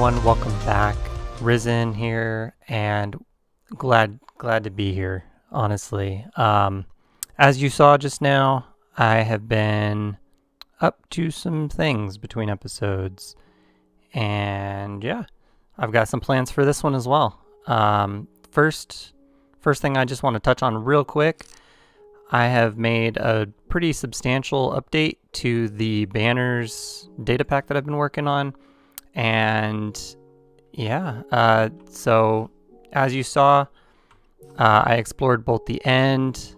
everyone, welcome back. Rysyn here, and glad to be here, honestly. As you saw just now, I have been up to some things between episodes, and yeah, I've got some plans for this one as well. First thing I just want to touch on real quick, I have made a pretty substantial update to the banners data pack that I've been working on. And yeah, so as you saw, I explored both the end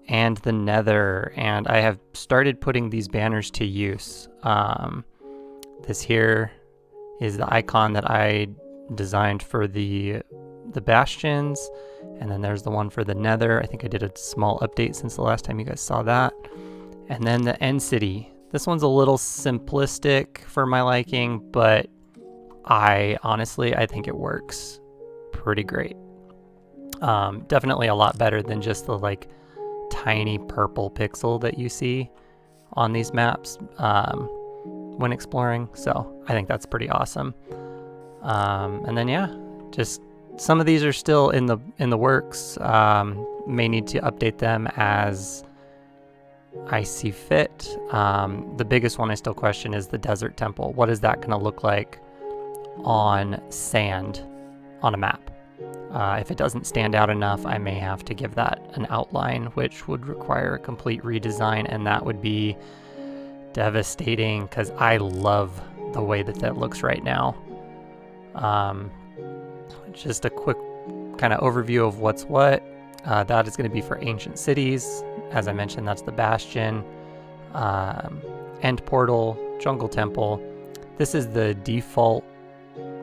and the nether, and I have started putting these banners to use. This here is the icon that I designed for the bastions, and then there's the one for the nether. I think I did a small update since the last time you guys saw that. And then the end city. This one's a little simplistic for my liking, but I think it works pretty great. Definitely a lot better than just the like tiny purple pixel that you see on these maps when exploring. So I think that's pretty awesome. And then yeah, just some of these are still in the works. May need to update them as I see fit. The biggest one I still question is the desert temple. What is that going to look like on sand on a map? If it doesn't stand out enough, I may have to give that an outline, which would require a complete redesign, and that would be devastating because I love the way that looks right now. Just a quick kind of overview of what's what. That is going to be for ancient cities. As I mentioned, that's the Bastion, End Portal, Jungle Temple. This is the default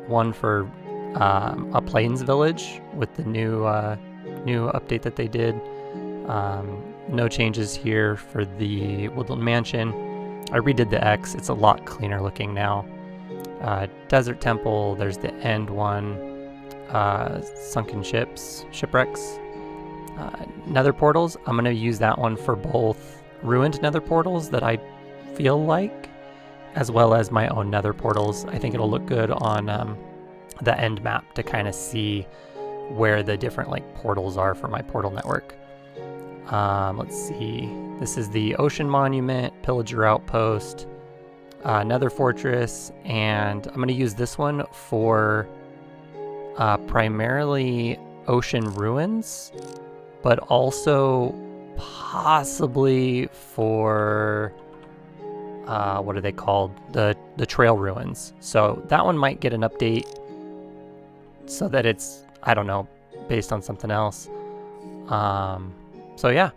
one for a Plains Village with the new update that they did. No changes here for the Woodland Mansion. I redid the X. It's a lot cleaner looking now. Desert Temple, there's the End one. Sunken Shipwrecks. Nether portals, I'm going to use that one for both ruined nether portals that I feel like, as well as my own nether portals. I think it'll look good on the end map to kind of see where the different like portals are for my portal network. Let's see. This is the Ocean Monument, Pillager Outpost, Nether Fortress, and I'm going to use this one for primarily Ocean Ruins, but also possibly for what are they called? The Trail Ruins. So that one might get an update so that it's, I don't know, based on something else. So yeah,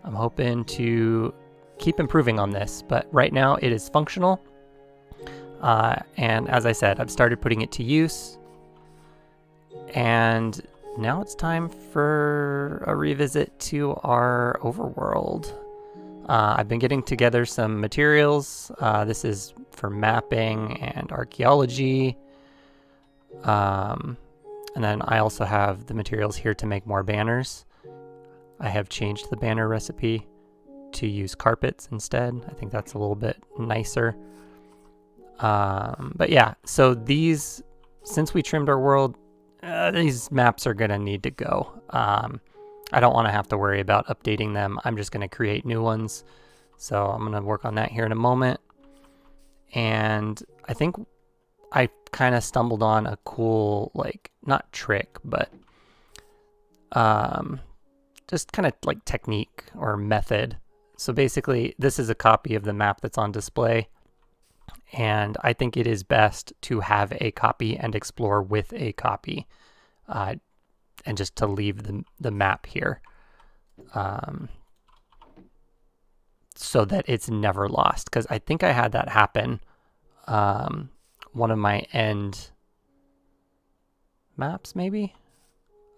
I'm hoping to keep improving on this, but right now it is functional. And as I said, I've started putting it to use, and now it's time for a revisit to our overworld. I've been getting together some materials. This is for mapping and archaeology. And then I also have the materials here to make more banners. I have changed the banner recipe to use carpets instead. I think that's a little bit nicer. But yeah, so these, since we trimmed our world, these maps are going to need to go. I don't want to have to worry about updating them. I'm just going to create new ones. So I'm going to work on that here in a moment. And I think I kind of stumbled on a cool, like, not trick, but just kind of like technique or method. So basically, this is a copy of the map that's on display. And I think it is best to have a copy and explore with a copy, and just to leave the map here, so that it's never lost. Because I think I had that happen. One of my end maps, maybe?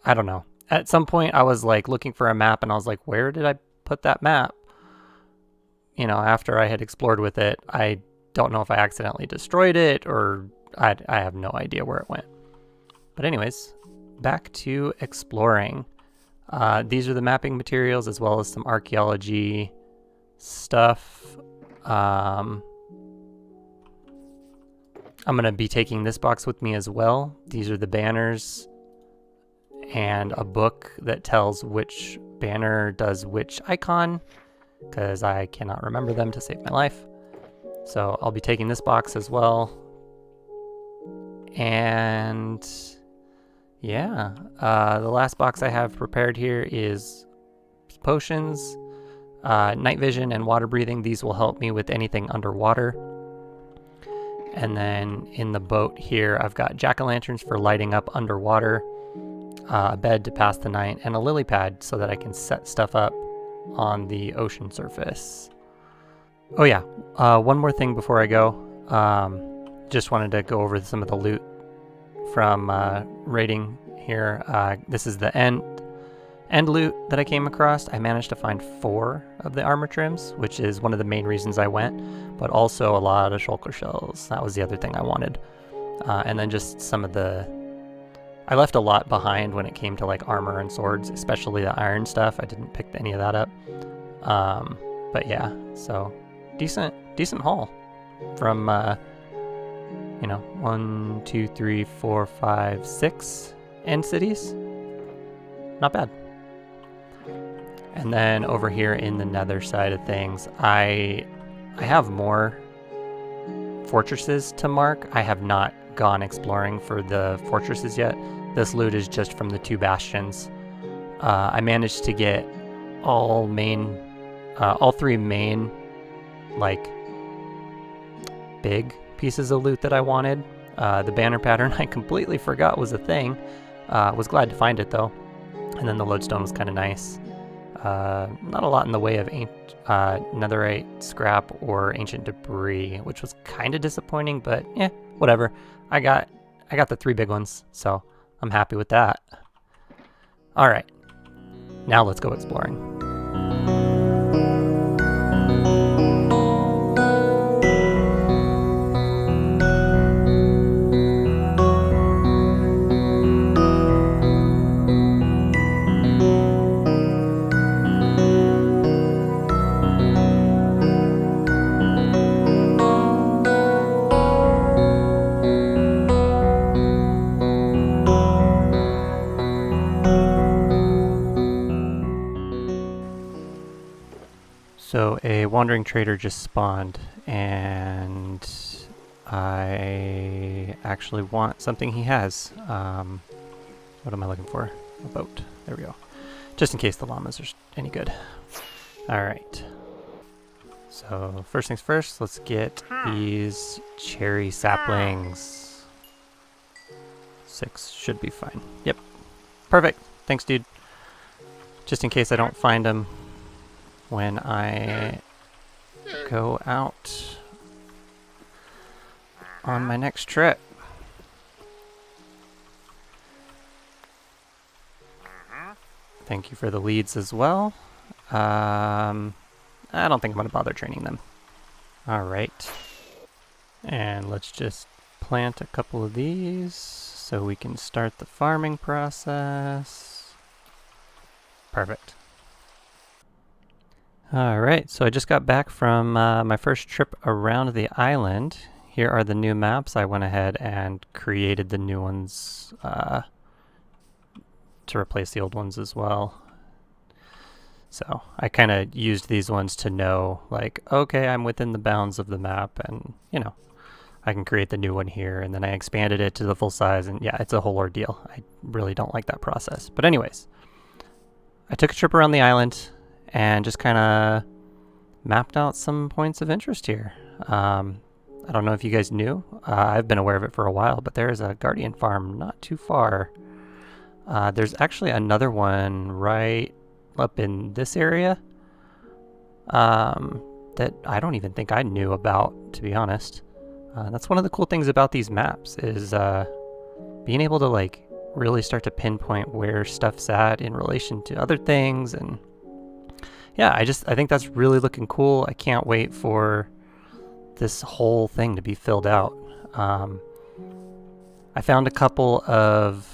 I don't know. At some point, I was like looking for a map, and I was like, where did I put that map? You know, after I had explored with it, I don't know if I accidentally destroyed it or I have no idea where it went. But anyways, back to exploring. These are the mapping materials as well as some archaeology stuff. I'm going to be taking this box with me as well. These are the banners and a book that tells which banner does which icon, because I cannot remember them to save my life. So I'll be taking this box as well. And yeah, the last box I have prepared here is potions, night vision, and water breathing. These will help me with anything underwater. And then in the boat here, I've got jack-o'-lanterns for lighting up underwater, a bed to pass the night, and a lily pad so that I can set stuff up on the ocean surface. Oh yeah, one more thing before I go. Just wanted to go over some of the loot from raiding here. This is the end loot that I came across. I managed to find 4 of the armor trims, which is one of the main reasons I went, but also a lot of shulker shells. That was the other thing I wanted. And then just some of the... I left a lot behind when it came to like armor and swords, especially the iron stuff. I didn't pick any of that up. But yeah, so decent haul from, 1, 2, 3, 4, 5, 6 end cities. Not bad. And then over here in the nether side of things, I have more fortresses to mark. I have not gone exploring for the fortresses yet. This loot is just from the 2 bastions. I managed to get all 3 main, like, big pieces of loot that I wanted. The banner pattern I completely forgot was a thing. Was glad to find it though. And then the lodestone was kind of nice. Not a lot in the way of netherite scrap or ancient debris, which was kind of disappointing, but yeah, whatever. I got the 3 big ones, so I'm happy with that. All right, now let's go exploring. So a wandering trader just spawned, and I actually want something he has. What am I looking for? A boat. There we go. Just in case the llamas are any good. Alright. So first things first, let's get these cherry saplings. 6 should be fine. Yep. Perfect. Thanks, dude. Just in case I don't find them when I go out on my next trip. Thank you for the leads as well. I don't think I'm going to bother training them. Alright. And let's just plant a couple of these so we can start the farming process. Perfect. Alright, so I just got back from my first trip around the island. Here are the new maps. I went ahead and created the new ones to replace the old ones as well. So I kind of used these ones to know, like, okay, I'm within the bounds of the map, and, I can create the new one here, and then I expanded it to the full size, and yeah, it's a whole ordeal. I really don't like that process. But anyways, I took a trip around the island and just kind of mapped out some points of interest here. I don't know if you guys knew. I've been aware of it for a while, but there is a guardian farm not too far. There's actually another one right up in this area that I don't even think I knew about, to be honest. That's one of the cool things about these maps is being able to like really start to pinpoint where stuff's at in relation to other things. And yeah, I think that's really looking cool. I can't wait for this whole thing to be filled out. I found a couple of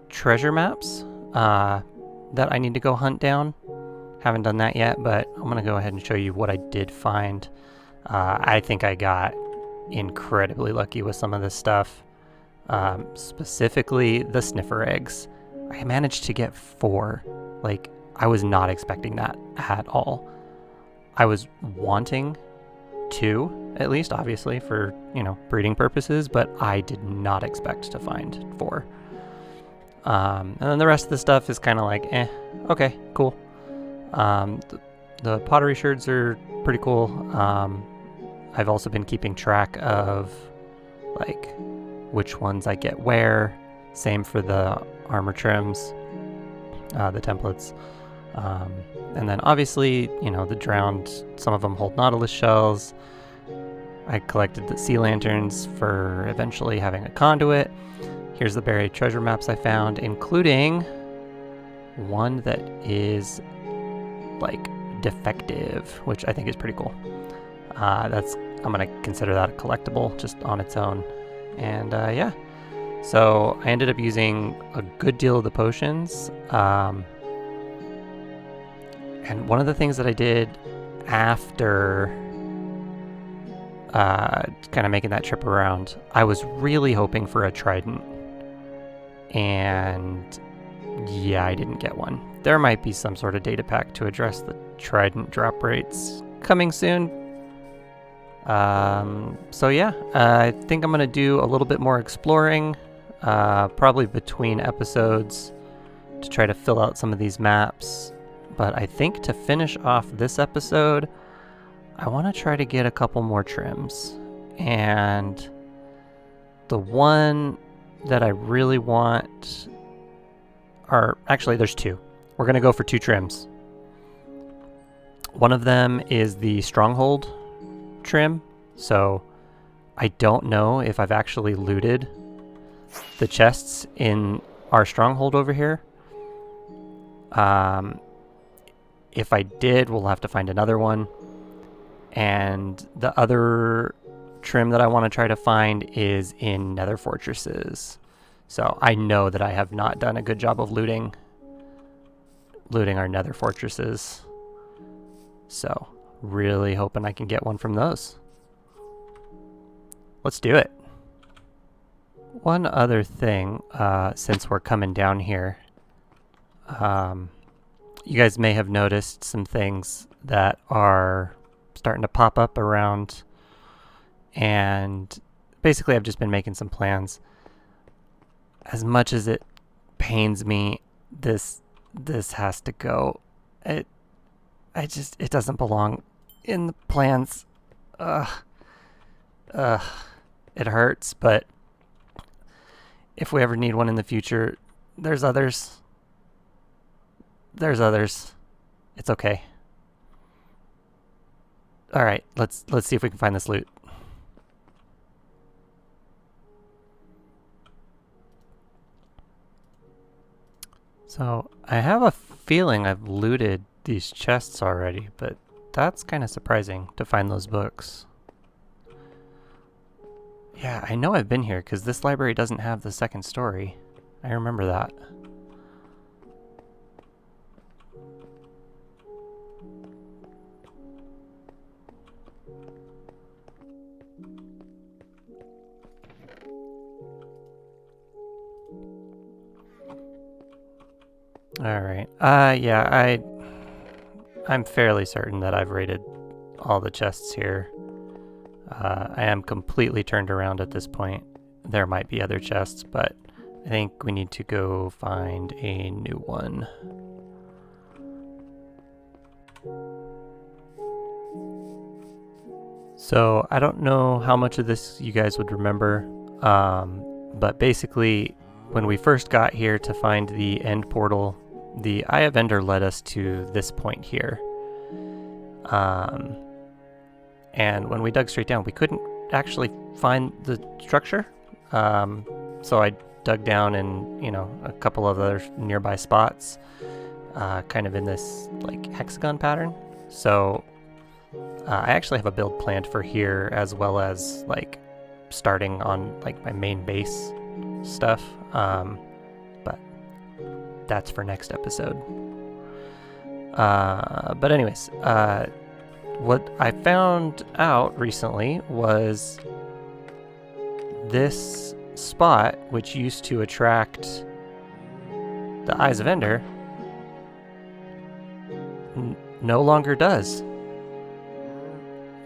treasure maps that I need to go hunt down. Haven't done that yet, but I'm gonna go ahead and show you what I did find. I think I got incredibly lucky with some of this stuff. Specifically the sniffer eggs. I managed to get 4. Like, I was not expecting that at all. I was wanting 2, at least, obviously, for, breeding purposes, but I did not expect to find 4. And then the rest of the stuff is kind of like, okay, cool. The pottery sherds are pretty cool. I've also been keeping track of, like, which ones I get where. Same for the armor trims, the templates. And then obviously, the drowned, some of them hold Nautilus shells. I collected the sea lanterns for eventually having a conduit. Here's the buried treasure maps I found, including one that is like defective, which I think is pretty cool. I'm gonna consider that a collectible just on its own. And yeah, so I ended up using a good deal of the potions. And one of the things that I did after kind of making that trip around, I was really hoping for a trident. And yeah, I didn't get one. There might be some sort of data pack to address the trident drop rates coming soon. So yeah, I think I'm going to do a little bit more exploring, probably between episodes, to try to fill out some of these maps. But I think to finish off this episode, I want to try to get a couple more trims. And the one that I really want actually there's 2. We're going to go for 2 trims. One of them is the Stronghold trim. So I don't know if I've actually looted the chests in our stronghold over here. If I did, we'll have to find another one. And the other trim that I want to try to find is in Nether Fortresses. So I know that I have not done a good job of looting our Nether Fortresses. So really hoping I can get one from those. Let's do it. One other thing, since we're coming down here, you guys may have noticed some things that are starting to pop up around, and basically I've just been making some plans. As much as it pains me, this has to go. It doesn't belong in the plans. It hurts, but if we ever need one in the future, there's others. It's okay. All right, let's see if we can find this loot. So I have a feeling I've looted these chests already, but that's kind of surprising to find those books. Yeah, I know I've been here because this library doesn't have the second story. I remember that. Alright. Yeah, I'm fairly certain that I've raided all the chests here. I am completely turned around at this point. There might be other chests, but I think we need to go find a new one. So I don't know how much of this you guys would remember, but basically when we first got here to find the end portal, the Eye of Ender led us to this point here. And when we dug straight down, we couldn't actually find the structure. So I dug down in, a couple of other nearby spots, kind of in this like hexagon pattern. So I actually have a build planned for here, as well as like starting on like my main base stuff. But that's for next episode. But anyways, what I found out recently was this spot, which used to attract the Eyes of Ender, no longer does.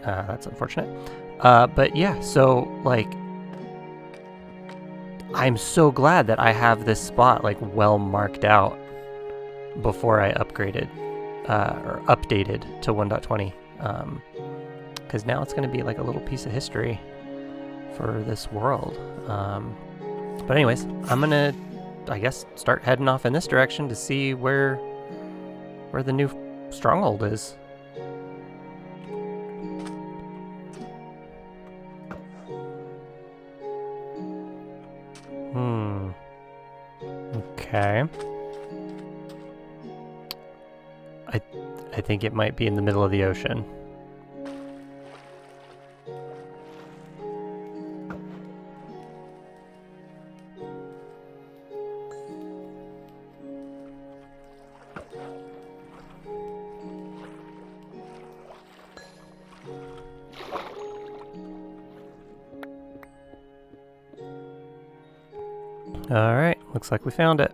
That's unfortunate. But yeah, so like, I'm so glad that I have this spot like well marked out before I upgraded or updated to 1.20. Because now it's going to be like a little piece of history for this world. But anyways, I'm going to, I guess, start heading off in this direction to see where the new stronghold is. Okay. I think it might be in the middle of the ocean. Alright, looks like we found it.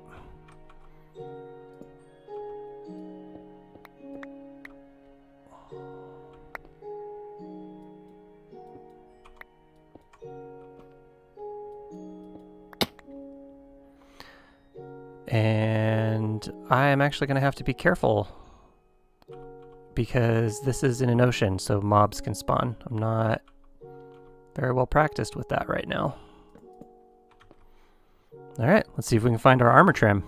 And I am actually going to have to be careful because this is in an ocean, so mobs can spawn. I'm not very well practiced with that right now. Alright, let's see if we can find our armor trim.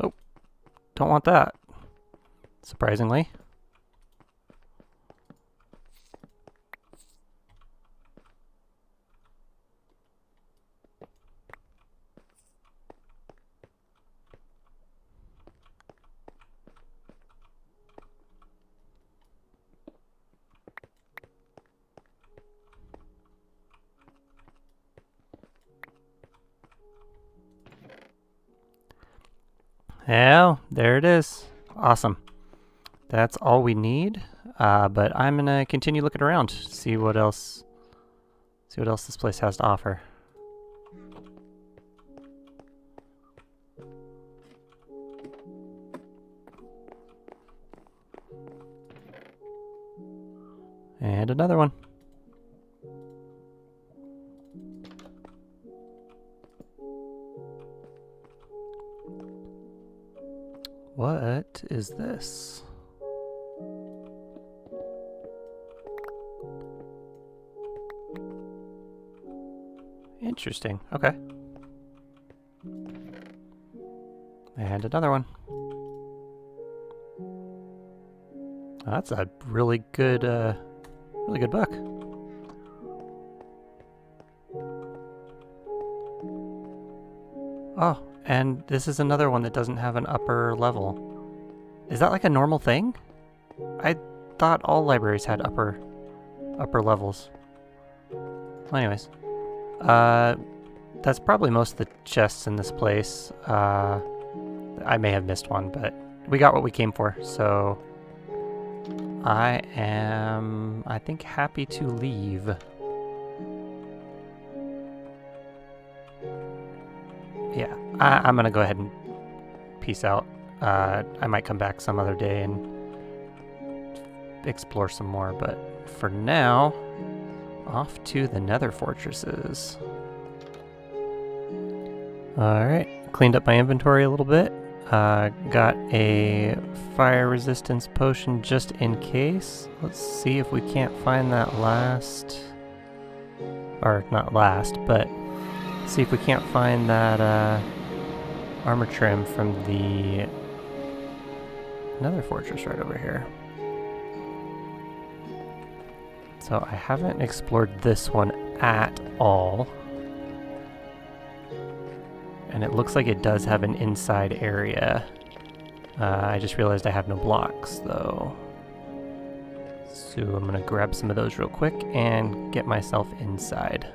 Oh, don't want that, surprisingly. Yeah, there it is. Awesome. That's all we need. But I'm gonna continue looking around, see what else this place has to offer. And another one. What is this? Interesting. Okay. And another one. That's a really good book. Oh, and this is another one that doesn't have an upper level. Is that like a normal thing? I thought all libraries had upper levels. Well, anyways. That's probably most of the chests in this place. I may have missed one, but we got what we came for, so I am, I think, happy to leave. Yeah, I'm gonna go ahead and peace out. I might come back some other day and explore some more, but for now, off to the Nether Fortresses. Alright, cleaned up my inventory a little bit. Got a fire resistance potion just in case. Let's see if we can't find that last, or not last, but see if we can't find that armor trim from the Nether Fortress right over here. So I haven't explored this one at all. And it looks like it does have an inside area. I just realized I have no blocks though. So I'm gonna grab some of those real quick and get myself inside.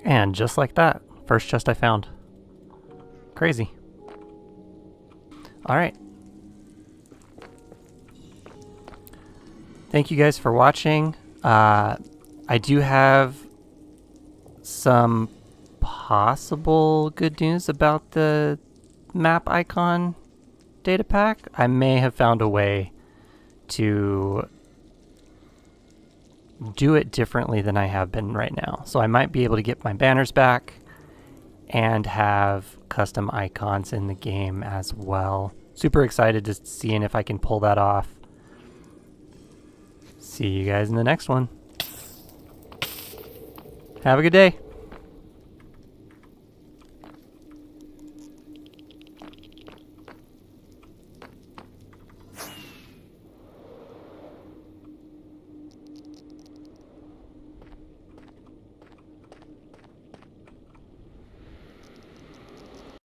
And just like that, first chest I found. Crazy. Alright. Thank you guys for watching. I do have some possible good news about the map icon data pack. I may have found a way to do it differently than I have been right now. So I might be able to get my banners back and have custom icons in the game as well. Super excited to seeing if I can pull that off. See you guys in the next one. Have a good day.